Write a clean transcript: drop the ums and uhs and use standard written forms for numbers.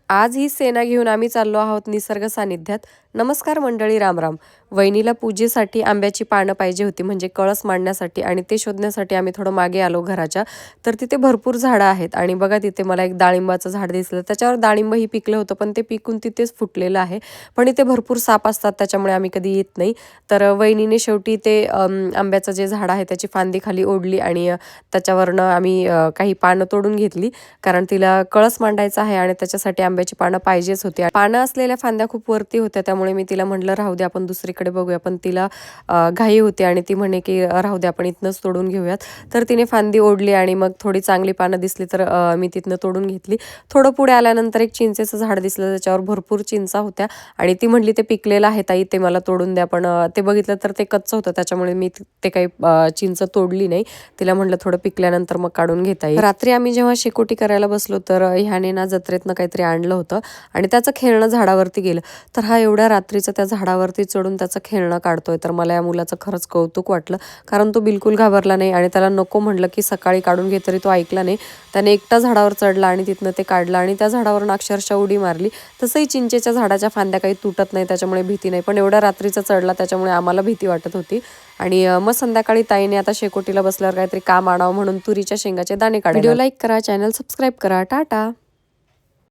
आज ही सेना घेऊन आम्ही चाललो आहोत निसर्ग सानिध्यात. नमस्कार मंडळी, रामराम. वहिनीला पूजेसाठी आंब्याची पानं पाहिजे होती, म्हणजे कळस मांडण्यासाठी, आणि ते शोधण्यासाठी आम्ही थोडं मागे आलो घराच्या. तर तिथे भरपूर झाडं आहेत आणि बघा तिथे मला एक डाळिंबाचं झाड दिसलं. त्याच्यावर डाळिंबही पिकलं होतं, पण ते पिकून तिथेच फुटलेलं आहे. पण इथे भरपूर साप असतात, त्याच्यामुळे आम्ही कधी येत नाही. तर वहिनीने शेवटी ते आंब्याचं जे झाड आहे त्याची फांदी खाली ओढली आणि त्याच्यावरनं आम्ही काही पानं तोडून घेतली, कारण तिला कळस मांडायचा आहे आणि त्याच्यासाठी आंब्याची पानं पाहिजेच होती. पानं असलेल्या फांद्या खूप वरती होत्या, त्यामुळे मी तिला म्हटलं राहू दे, आपण दुसरीकडे बघूया. पण तिला घाई होती आणि ती म्हणे की राहू दे, आपण इथनंच तोडून घेऊयात. तर तिने फांदी ओढली आणि मग थोडी चांगली पानं दिसली तर मी तिथनं तोडून घेतली. थोडं पुढे आल्यानंतर एक चिंचेचं झाड दिसलं, त्याच्यावर भरपूर चिंचा होत्या आणि ती म्हटली ते पिकलेलं आहे ताई, ते मला तोडून द्या. पण ते बघितलं तर ते कच्चं होतं, त्याच्यामुळे मी ते काही चिंच तोडली नाही. तिला म्हटलं थोडं पिकल्यानंतर मग काढून घेता येईल. रात्री आम्ही जेव्हा शेकोटी करायला बसलो तर ह्याने ना जत्रेतनं काहीतरी आणलं होतं आणि त्याचं खेळणं झाडावरती गेलं. तर हा एवढ्या रात्रीचं त्या झाडावरती चढून त्याचं खेळणं काढतोय. तर मला या मुलाचं खरंच कौतुक वाटलं, कारण तो बिलकुल घाबरला नाही आणि त्याला नको म्हटलं की सकाळी काढून घे, तरी तो ऐकला नाही. त्याने एकटा झाडावर चढला आणि तिथनं ते काढलं आणि त्या झाडावरून अक्षरशः उडी मारली. तसंही चिंचेच्या झाडाच्या फांद्या काही तुटत नाही, त्याच्यामुळे भीती नाही. पण एवढ्या रात्रीचा चढला, त्याच्यामुळे आम्हाला भीती वाटत होती. आणि मग संध्याकाळी ताईने आता शेकोटीला बसल्यावर काहीतरी काम आणावं म्हणून तुरीच्या शेंगाचे दाणे काढले. व्हिडिओ लाईक करा, चॅनल सबस्क्राईब करा. टाटा.